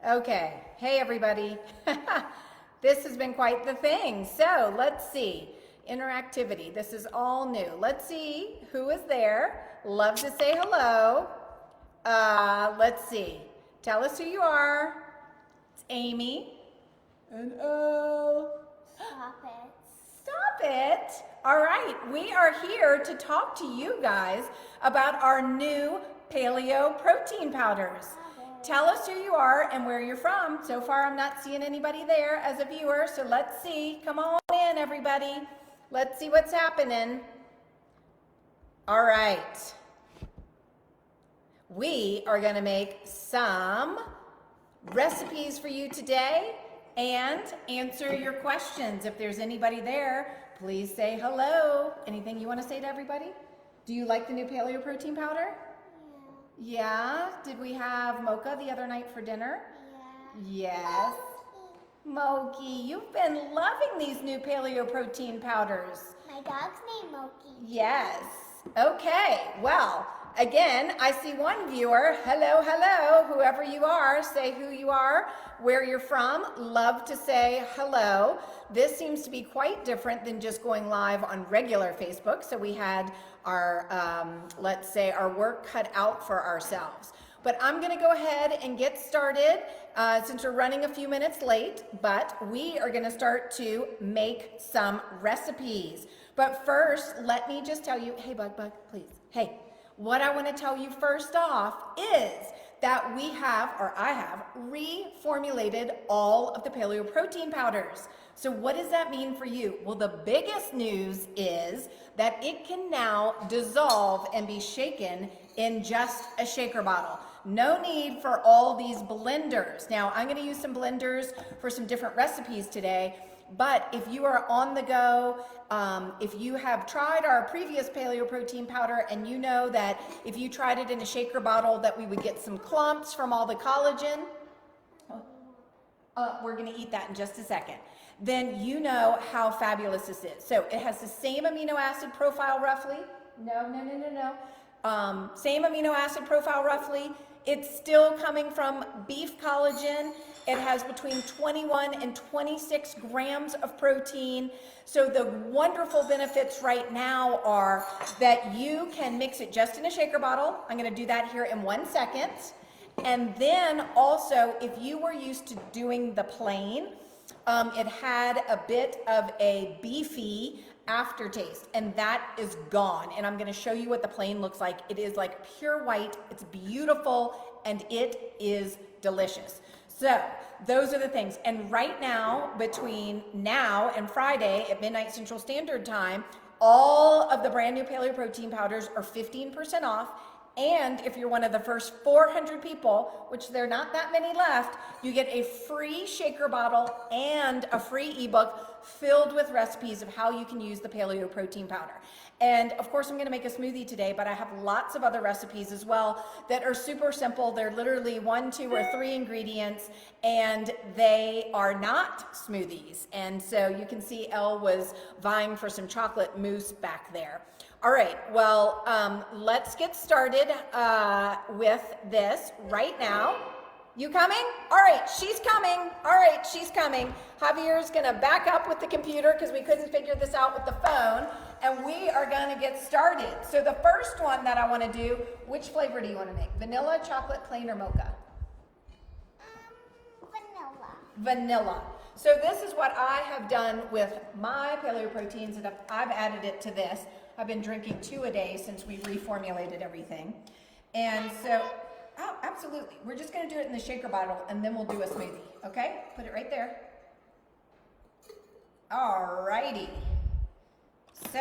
Okay, hey everybody. This has been quite the thing. So let's see. Interactivity. This is all new. Let's see who is there. Love to say hello. Let's see. Tell us who you are. It's Amy. And Elle. Stop it. Stop it. All right, we are here to talk to you guys about our new paleo protein powders. Tell us who you are and where you're from. So far, I'm not seeing anybody there as a viewer, so let's see. Come on in, everybody. Let's see what's happening. All right. We are going to make some recipes for you today and answer your questions. If there's anybody there, please say hello. Anything you want to say to everybody? Do you like the new paleo protein powder? Yeah. Did we have mocha the other night for dinner? Yeah. Yes. Moki, you've been loving these new paleo protein powders. My dog's named Moki. Yes. Okay. Well, again, I see one viewer. Hello, hello. Whoever you are, say who you are, where you're from. Love to say hello. This seems to be quite different than just going live on regular Facebook. So we had our, let's say, our work cut out for ourselves. But I'm going to go ahead and get started since we're running a few minutes late. But we are going to start to make some recipes. But first, let me just tell you, hey, Bug, please. Hey, what I want to tell you first off is that we have, or I have, reformulated all of the paleo protein powders. So what does that mean for you? Well, the biggest news is that it can now dissolve and be shaken in just a shaker bottle. No need for all these blenders. Now, I'm going to use some blenders for some different recipes today. But if you are on the go, if you have tried our previous paleo protein powder and you know that if you tried it in a shaker bottle that we would get some clumps from all the collagen, we're going to eat that in just a second, then you know how fabulous this is. So it has the same amino acid profile roughly. No. Same amino acid profile roughly. It's still coming from beef collagen. It has between 21 and 26 grams of protein. So the wonderful benefits right now are that you can mix it just in a shaker bottle. I'm going to do that here in 1 second. And then also, if you were used to doing the plain, it had a bit of a beefy aftertaste, and that is gone. And I'm going to show you what the plain looks like. It is like pure white. It's beautiful, and it is delicious. So those are the things. And right now, between now and Friday at midnight Central Standard Time, all of the brand new paleo protein powders are 15% off. And if you're one of the first 400 people, which there are not that many left, you get a free shaker bottle and a free ebook filled with recipes of how you can use the paleo protein powder. And of course, I'm going to make a smoothie today, but I have lots of other recipes as well that are super simple. They're literally 1, 2, or 3 ingredients, and they are not smoothies. And so you can see Elle was vying for some chocolate mousse back there. All right, well, let's get started with this right now. You coming? All right, she's coming. All right, she's coming. Javier's gonna back up with the computer because we couldn't figure this out with the phone, and we are gonna get started. So the first one that I wanna do, which flavor do you wanna make? Vanilla, chocolate, plain, or mocha? Vanilla. Vanilla. So this is what I have done with my paleo proteins, and I've added it to this. I've been drinking 2 a day since we reformulated everything. And so, oh, absolutely. We're just gonna do it in the shaker bottle and then we'll do a smoothie, okay? Put it right there. All righty. So,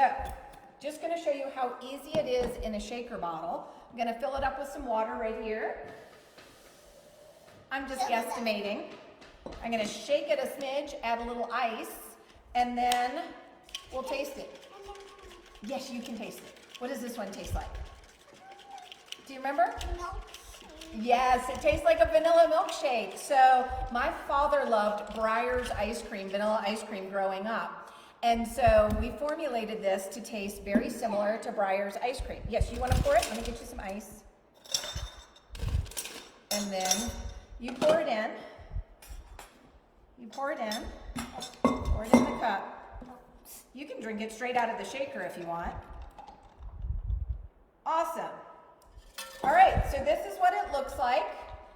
just gonna show you how easy it is in a shaker bottle. I'm gonna fill it up with some water right here. I'm just guesstimating. I'm gonna shake it a smidge, add a little ice, and then we'll taste it. Yes, you can taste it. What does this one taste like? Do you remember? Yes, it tastes like a vanilla milkshake. So my father loved Breyer's ice cream, vanilla ice cream growing up. And so we formulated this to taste very similar to Breyer's ice cream. Yes, you want to pour it? Let me get you some ice. And then you pour it in. You pour it in. Pour it in the cup. You can drink it straight out of the shaker if you want. Awesome. All right, so this is what it looks like.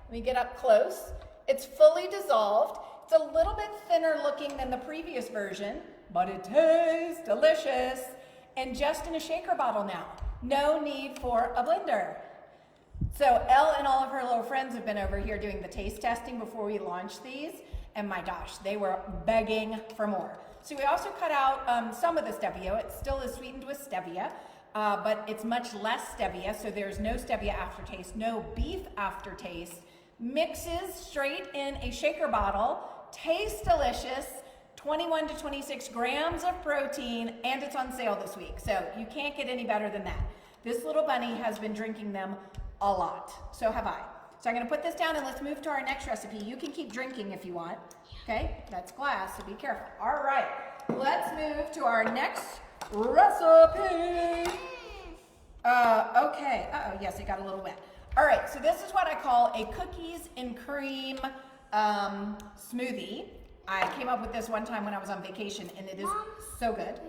Let me get up close. It's fully dissolved. It's a little bit thinner looking than the previous version, but it tastes delicious. And just in a shaker bottle now. No need for a blender. So Elle and all of her little friends have been over here doing the taste testing before we launched these. And my gosh, they were begging for more. So we also cut out some of the stevia. It still is sweetened with stevia, but it's much less stevia. So there's no stevia aftertaste, no beef aftertaste. Mixes straight in a shaker bottle. Tastes delicious. 21 to 26 grams of protein, and it's on sale this week. So you can't get any better than that. This little bunny has been drinking them a lot. So have I. So I'm gonna put this down and let's move to our next recipe. You can keep drinking if you want. Okay, that's glass, so be careful. All right, let's move to our next recipe. Okay, yes, it got a little wet. All right, so this is what I call a cookies and cream smoothie. I came up with this one time when I was on vacation, and it is so good.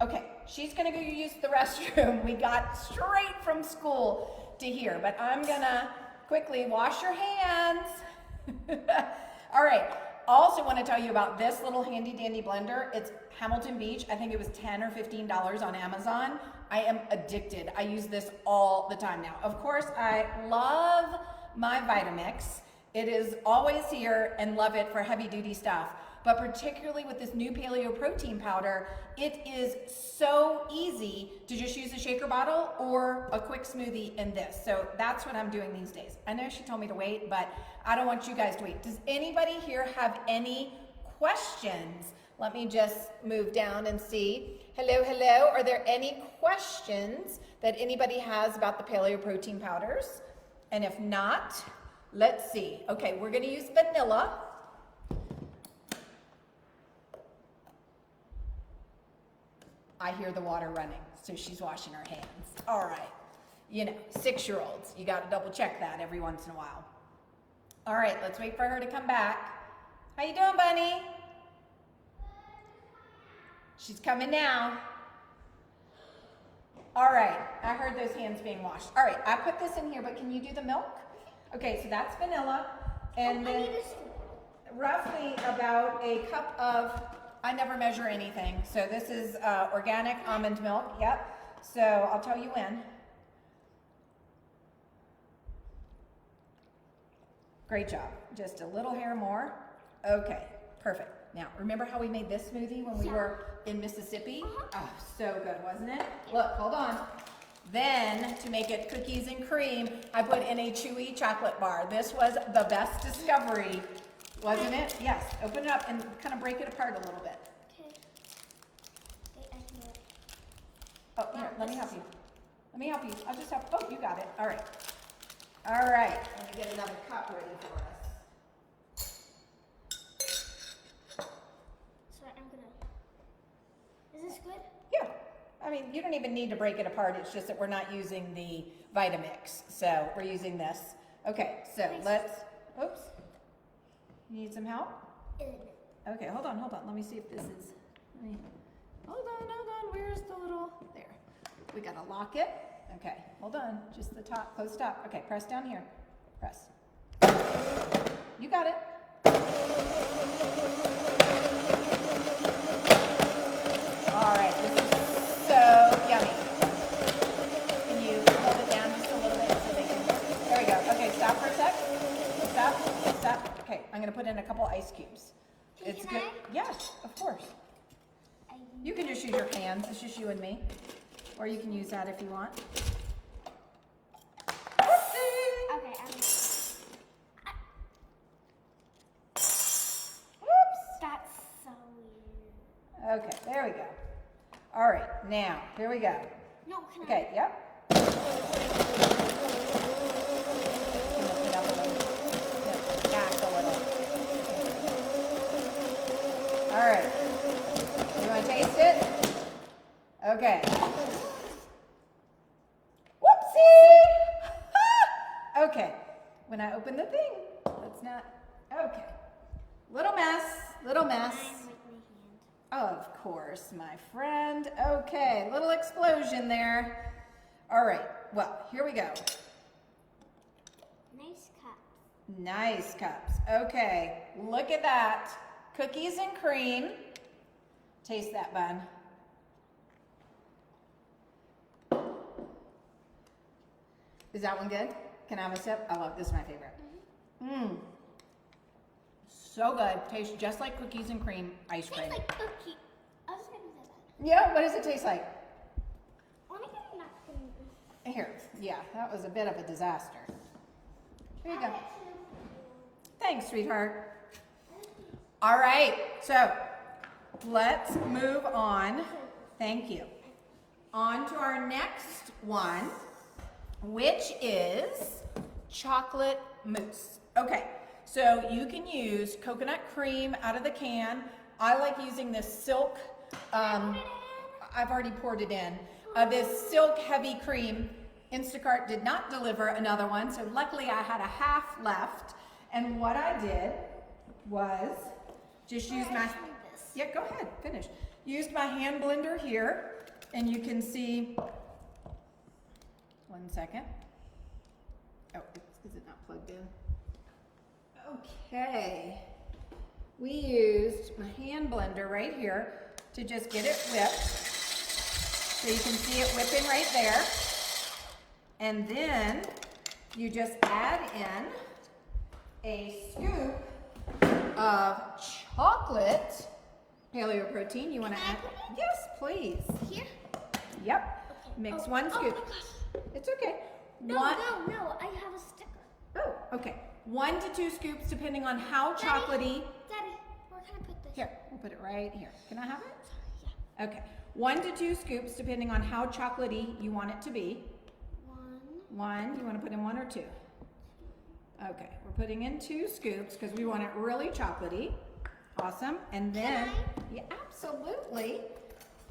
Okay, she's gonna go use the restroom. We got straight from school to here, but I'm gonna quickly wash your hands. All right, also want to tell you about this little handy dandy blender. It's Hamilton Beach. I think it was $10 or $15 on Amazon. I am addicted. I use this all the time now. Of course, I love my Vitamix. It is always here and love it for heavy duty stuff. But particularly with this new paleo protein powder, it is so easy to just use a shaker bottle or a quick smoothie in this. So that's what I'm doing these days. I know she told me to wait, but I don't want you guys to wait. Does anybody here have any questions? Let me just move down and see. Hello, hello. Are there any questions that anybody has about the paleo protein powders? And if not, let's see. Okay, we're gonna use vanilla. I hear the water running, so she's washing her hands. All right, you know, 6-year-olds, you gotta double check that every once in a while. All right, let's wait for her to come back. How you doing, bunny? She's coming now. All right, I heard those hands being washed. All right, I put this in here, but can you do the milk? Okay, so that's vanilla, and then roughly about a cup of, I never measure anything, so this is organic almond milk, yep. So I'll tell you when. Great job, just a little hair more. Okay, perfect. Now, remember how we made this smoothie when we were in Mississippi? Oh, so good, wasn't it? Look, hold on. Then, to make it cookies and cream, I put in a chewy chocolate bar. This was the best discovery, wasn't it? Yes, open it up and kind of break it apart a little bit. Okay. Wait, I can do it. Oh, here, let me help you. Let me help you. I'll just help. Oh, you got it. All right. All right. Let me get another cup ready for us. Sorry, I'm gonna. Is this good? Yeah. I mean, you don't even need to break it apart. It's just that we're not using the Vitamix. So we're using this. Okay, so let's, oops. You need some help? Okay, hold on. Let me see if this is, hold on. Where's the little, there. We gotta lock it. Okay, hold on. Just the top, close top. Okay, press down here. Press. You got it. All right, this is so yummy. Can you hold it down just a little bit so they can, there we go. Okay, stop for a sec. Stop. Okay, I'm gonna put in a couple ice cubes. It's good. Yes, of course. You can just use your hands. It's just you and me. Or you can use that if you want. Okay, Whoops. that's so weird. Okay, there we go. All right, now, here we go. No, can Okay, yep. Lift it up a little. Back a little. All right. You want to taste it? Okay. Whoopsie! Okay. When I open the thing, let's not. Okay. Little mess, little mess. I'm with my hand. Of course, my friend. Okay, little explosion there. All right, well, here we go. Nice cups. Nice cups. Okay, look at that. Cookies and cream. Taste that bun. Is that one good? Can I have a sip? I love this is my favorite. Mmm. So good. Tastes just like cookies and cream ice cream. Tastes like cookie. I was gonna say that. Yeah, what does it taste like? Let me get a napkin. Here. Yeah, that was a bit of a disaster. Here you go. Thanks, sweetheart. All right, so let's move on. Thank you. On to our next one, which is chocolate mousse. Okay, so you can use coconut cream out of the can. I like using this silk, I've already poured it in. This silk heavy cream. Instacart did not deliver another one, so luckily I had a half left. And what I did was just use my, yeah, go ahead, finish. Used my hand blender here, and you can see, 1 second. Oh, is it not plugged in? Okay. We used my hand blender right here to just get it whipped. So you can see it whipping right there. And then you just add in a scoop of chocolate paleo protein. You want to add? Yes, please. Here? Yep. Okay. Mix Oh, one oh scoop. my gosh. It's okay. No, One, no, I have a sticker. oh, okay. 1 to 2 scoops, depending on how chocolatey. Daddy, where can I put this? Here, we'll put it right here. Can I have it? Yeah. Okay. 1 to 2 scoops, depending on how chocolatey you want it to be. 1. You want to put in 1 or 2? Okay, we're putting in 2 scoops because we want it really chocolatey. Awesome. And then, yeah, absolutely.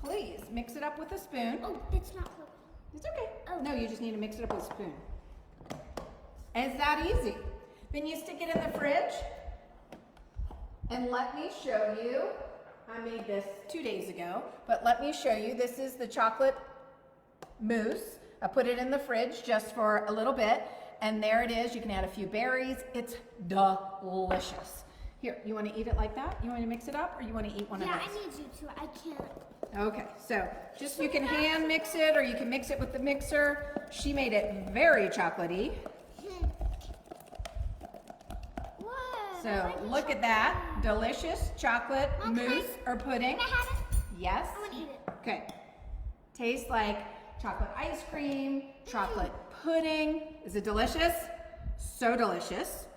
Please mix it up with a spoon. Oh, it's not cocoa. It's okay. Oh. No, you just need to mix it up with a spoon. It's that easy. Then you stick it in the fridge. And let me show you. I made this 2 days ago, but let me show you. This is the chocolate mousse. I put it in the fridge just for a little bit, and there it is. You can add a few berries. It's delicious. Here, you want to eat it like that? You want to mix it up, or you want to eat one of Yeah, those? I need you to. I can't. Okay, so just you can hand mix it, or you can mix it with the mixer. She made it very chocolatey. What? So look at that, delicious chocolate Mom, can mousse or pudding. Can I have it? Yes. I want to eat it. Okay. Tastes like chocolate ice cream, chocolate pudding. Is it delicious? So delicious.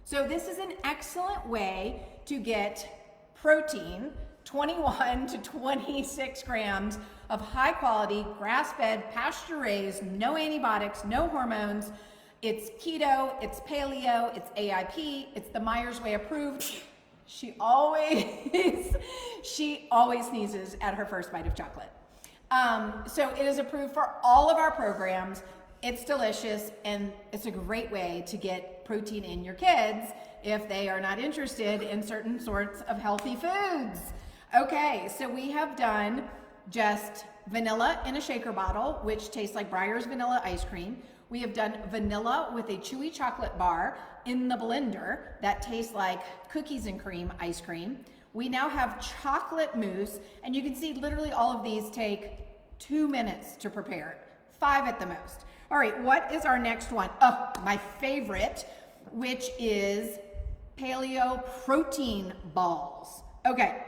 So this is an excellent way to get protein, 21 to 26 grams of high quality, grass-fed, pasture-raised, no antibiotics, no hormones. It's keto, it's paleo, it's AIP, it's the Myers Way approved. She always sneezes at her first bite of chocolate. So it is approved for all of our programs. It's delicious, and it's a great way to get protein in your kids if they are not interested in certain sorts of healthy foods. Okay, so we have done just vanilla in a shaker bottle, which tastes like Breyer's vanilla ice cream. We have done vanilla with a chewy chocolate bar in the blender that tastes like cookies and cream ice cream. We now have chocolate mousse, and you can see literally all of these take 2 minutes to prepare, 5 at the most. All right, what is our next one? Oh, my favorite, which is paleo protein balls. Okay,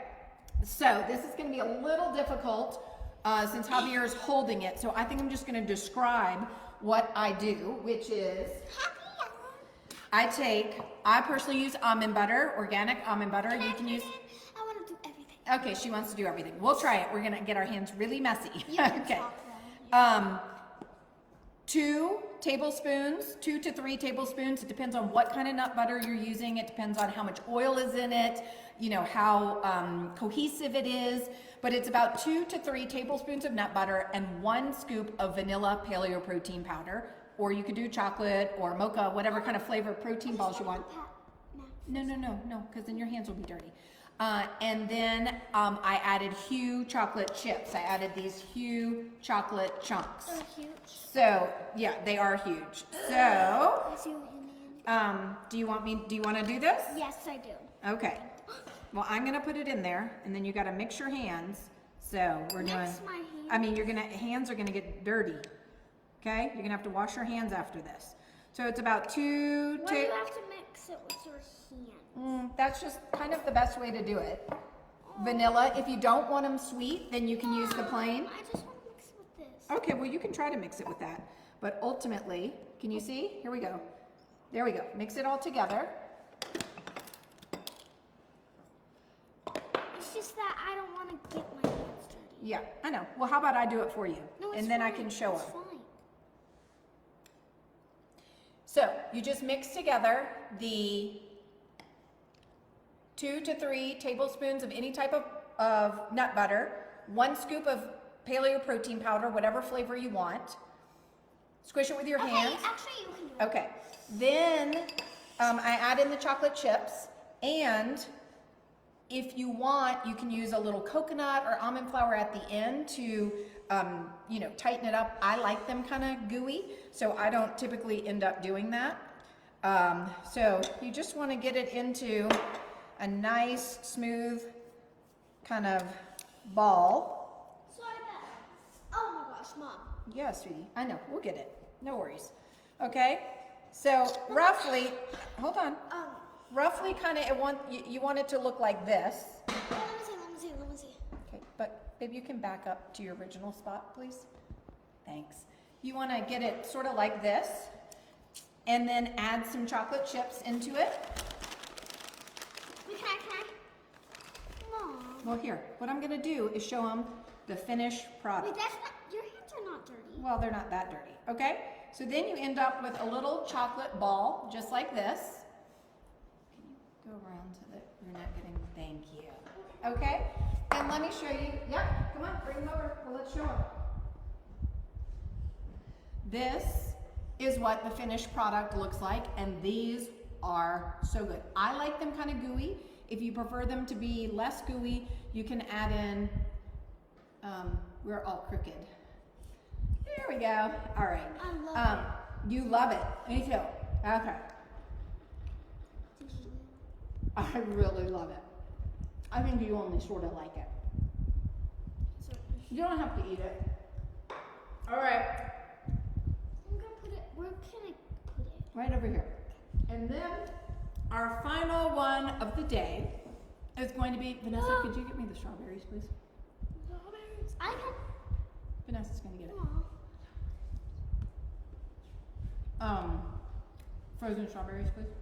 so this is gonna be a little difficult since Javier is holding it, so I think I'm just gonna describe what I do, which is I personally use almond butter, organic almond butter. You can use, I want to do everything. okay, she wants to do everything. We'll try it. We're gonna get our hands really messy. You can Okay. talk now. 2 tablespoons, 2 to 3 tablespoons. It depends on what kind of nut butter you're using. It depends on how much oil is in it, you know, how cohesive it is. But it's about 2 to 3 tablespoons of nut butter and 1 scoop of vanilla paleo protein powder. Or you could do chocolate or mocha, whatever kind of flavor protein balls you want. No, because then your hands will be dirty. And then I added Hue chocolate chips. I added these Hue chocolate chunks. They're huge. So yeah, they are huge. So I see what you mean. do you want to do this? Yes, I do. Okay. Well, I'm gonna put it in there, and then you gotta mix your hands. So we're doing. Mix my hands. I mean, hands are gonna get dirty. Okay, you're gonna have to wash your hands after this. So it's about two. Why do you have to mix it with your hands? That's just kind of the best way to do it. Vanilla. If you don't want them sweet, then you can use the plain. I just want to mix it with this. Okay, well you can try to mix it with that. But ultimately, can you see? Here we go. There we go. Mix it all together. It's just that I don't want to get my hands dirty. Yeah, I know. Well, how about I do it for you? No, it's and then I fine. can show It's them. fine. So you just mix together the 2 to 3 tablespoons of any type of nut butter, 1 scoop of paleo protein powder, whatever flavor you want. Squish it with your hands. Okay, actually you can do it. Okay. Then I add in the chocolate chips, and if you want, you can use a little coconut or almond flour at the end to, tighten it up. I like them kind of gooey, so I don't typically end up doing that. So you just want to get it into a nice, smooth kind of ball. So I bet. Oh my gosh, Mom. Yeah, sweetie. I know. We'll get it. No worries. Okay. So roughly, hold on. Roughly, kind of, you want it to look like this. Let me see. Okay, but babe, you can back up to your original spot, please. Thanks. You want to get it sort of like this, and then add some chocolate chips into it. Wait, can I? Mom. Well, here, what I'm going to do is show them the finished product. Wait, your hands are not dirty. Well, they're not that dirty, okay? So then you end up with a little chocolate ball, just like this. Can you go around so that you're not getting, thank you. Okay, and let me show you, yep, come on, bring them over, well, let's show them. This is what the finished product looks like, and these are so good. I like them kind of gooey. If you prefer them to be less gooey, you can add in, we're all crooked. There we go. All right. I love it. You love it. Me too. Okay. I really love it. I think you only sort of like it. You don't have to eat it. All right. I'm gonna put it. Where can I put it? Right over here. And then our final one of the day is going to be, Vanessa, could you get me the strawberries, please? Strawberries. I can. Vanessa's going to get it. Aw. Frozen strawberries, please.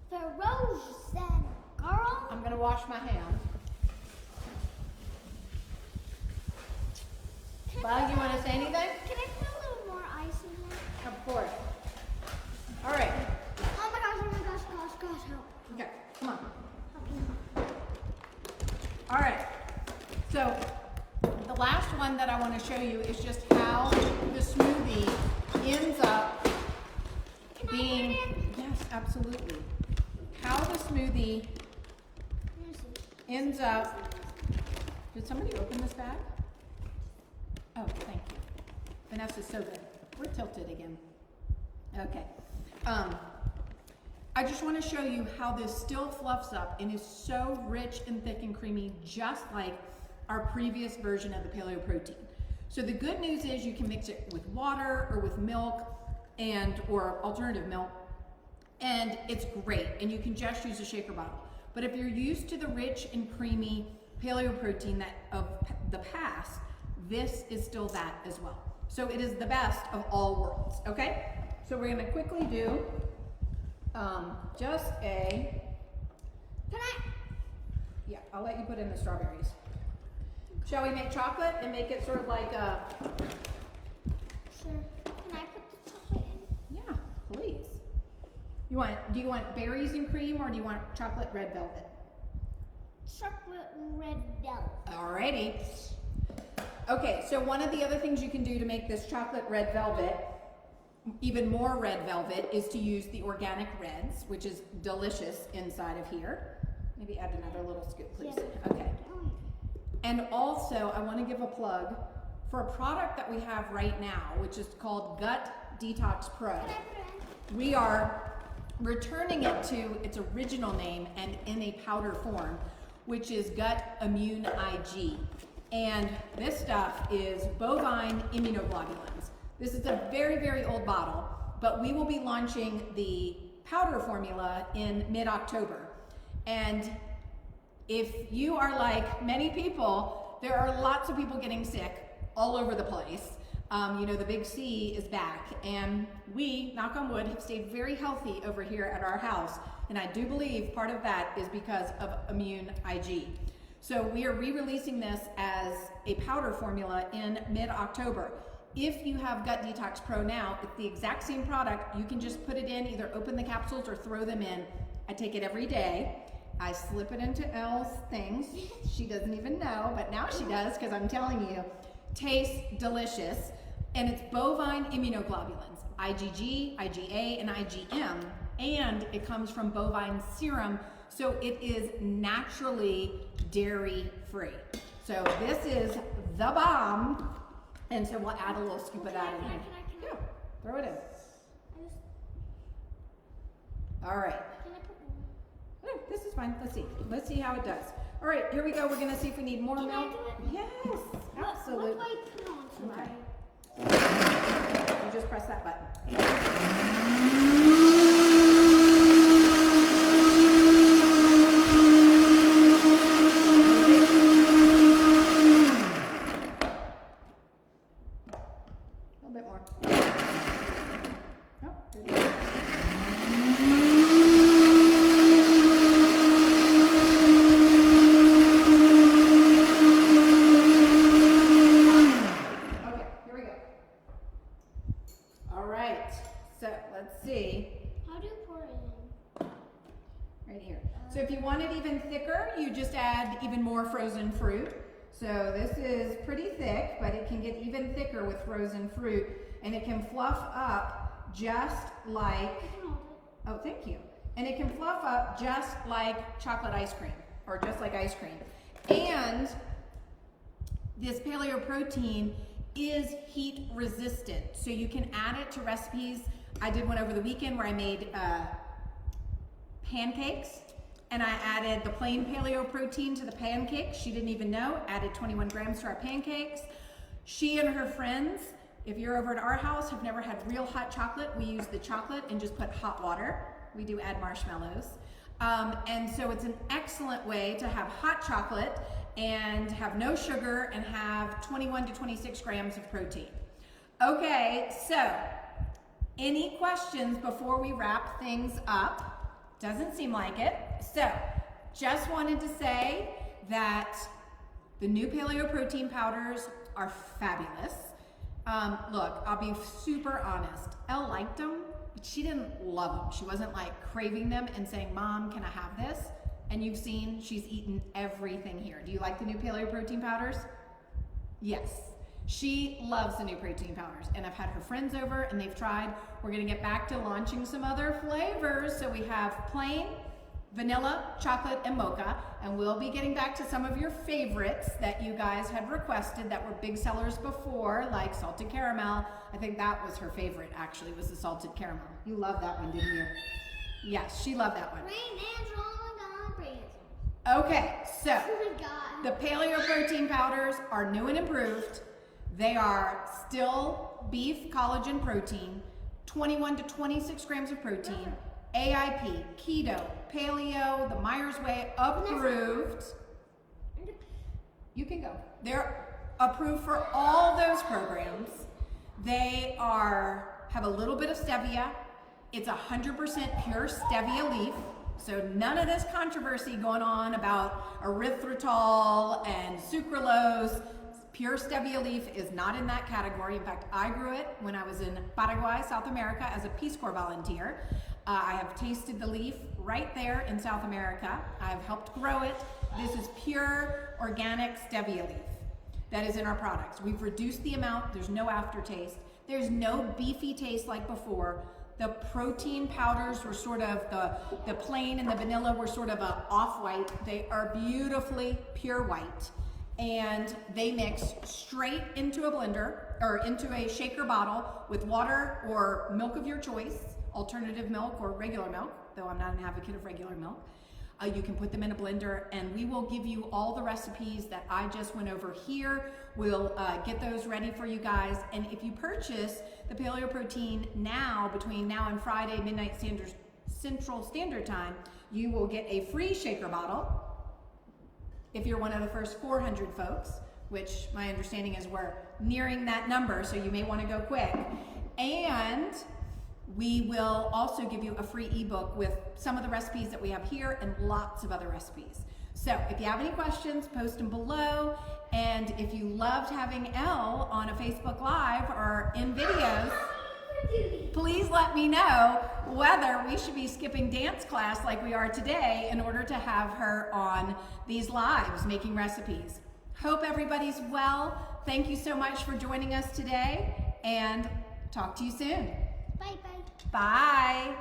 Frozen, girl. I'm going to wash my hands. Bug, you want to say anything? Can I put a little more ice in there? Of course. All right. Oh my gosh, help. Okay, come on. Help me. All right. So the last one that I want to show you is just how the smoothie ends up being. Yes, absolutely. How the smoothie ends up. Did somebody open this bag? Oh, thank you. Vanessa's so good. We're tilted again. Okay. I just want to show you how this still fluffs up and is so rich and thick and creamy, just like our previous version of the paleo protein. So the good news is you can mix it with water or with milk or alternative milk, and it's great. And you can just use a shaker bottle. But if you're used to the rich and creamy paleo protein that of the past, this is still that as well. So it is the best of all worlds. Okay. So we're gonna quickly do just a. Can I? Yeah, I'll let you put in the strawberries. Shall we make chocolate and make it sort of like a? Sure. Can I put the chocolate in? Yeah, please. Do you want berries and cream, or do you want chocolate red velvet? Chocolate red velvet. Alrighty. Okay, so one of the other things you can do to make this chocolate red velvet even more red velvet is to use the organic reds, which is delicious inside of here. Maybe add another little scoop, please. Yeah. Okay. And also, I want to give a plug for a product that we have right now, which is called Gut Detox Pro. Can I put it in? We are returning it to its original name and in a powder form, which is Gut Immune IG. And this stuff is bovine immunoglobulins. This is a very, very old bottle, but we will be launching the powder formula in mid-October. And if you are like many people, there are lots of people getting sick all over the place. You know, the big C is back, and we, knock on wood, have stayed very healthy over here at our house. And I do believe part of that is because of Immune IG. So we are re-releasing this as a powder formula in mid-October. If you have Gut Detox Pro now, it's the exact same product. You can just put it in, either open the capsules or throw them in. I take it every day. I slip it into Elle's things. She doesn't even know, but now she does because I'm telling you. Tastes delicious. And it's bovine immunoglobulins, IgG, IgA, and IgM. And it comes from bovine serum, so it is naturally dairy-free. So this is the bomb. And so we'll add a little scoop of that in here. Can I? Yeah, throw it in. I just, All right. can I put one? Oh, this is fine. Let's see. Let's see how it does. All right, here we go. We're gonna see if we need more Can I milk. do it? Yes, What absolutely. do I put on so Okay. I- You just press that button. A little bit more. Oh, there we go. Okay, here we go. All right, so let's see. How do you pour it in? Right here. So if you want it even thicker, you just add even more frozen fruit. So this is pretty thick, but it can get even thicker with frozen fruit, and it can fluff up just like, I can hold it. oh, thank you. And it can fluff up just like chocolate ice cream, or just like ice cream. And this paleo protein is heat resistant, so you can add it to recipes. I did one over the weekend where I made pancakes, and I added the plain paleo protein to the pancakes. She didn't even know, added 21 grams to our pancakes. She and her friends, if you're over at our house, have never had real hot chocolate. We use the chocolate and just put hot water. We do add marshmallows. And so it's an excellent way to have hot chocolate and have no sugar and have 21 to 26 grams of protein. Okay, so any questions before we wrap things up? Doesn't seem like it. So just wanted to say that the new paleo protein powders are fabulous. Look, I'll be super honest. Elle liked them, but she didn't love them. She wasn't like craving them and saying, Mom, can I have this? And you've seen she's eaten everything here. Do you like the new paleo protein powders? Yes. She loves the new protein powders, and I've had her friends over and they've tried. We're gonna get back to launching some other flavors. So we have plain, vanilla, chocolate, and mocha, and we'll be getting back to some of your favorites that you guys had requested that were big sellers before, like salted caramel. I think that was her favorite, actually, was the salted caramel. You loved that one, didn't you? Yes, she loved that one. Rain and oh my God, rain. Okay, so Oh my God. the paleo protein powders are new and improved. They are still beef collagen protein, 21 to 26 grams of protein, AIP, keto, paleo, the Myers Way approved. You can go. They're approved for all those programs. They have a little bit of stevia. It's 100% pure stevia leaf. So none of this controversy going on about erythritol and sucralose. Pure stevia leaf is not in that category. In fact, I grew it when I was in Paraguay, South America, as a Peace Corps volunteer. I have tasted the leaf right there in South America. I've helped grow it. This is pure organic stevia leaf that is in our products. We've reduced the amount. There's no aftertaste. There's no beefy taste like before. The protein powders were sort of the plain and the vanilla were sort of a off-white. They are beautifully pure white, and they mix straight into a blender or into a shaker bottle with water or milk of your choice, alternative milk or regular milk, though I'm not an advocate of regular milk. You can put them in a blender, and we will give you all the recipes that I just went over here. We'll get those ready for you guys. And if you purchase the Paleo Protein now, between now and Friday, midnight Central Standard Time, you will get a free shaker bottle if you're one of the first 400 folks, which my understanding is we're nearing that number, so you may want to go quick. And we will also give you a free ebook with some of the recipes that we have here and lots of other recipes. So if you have any questions, post them below. And if you loved having Elle on a Facebook Live or in videos, please let me know whether we should be skipping dance class like we are today in order to have her on these lives making recipes. Hope everybody's well. Thank you so much for joining us today, and talk to you soon. Bye bye. Bye.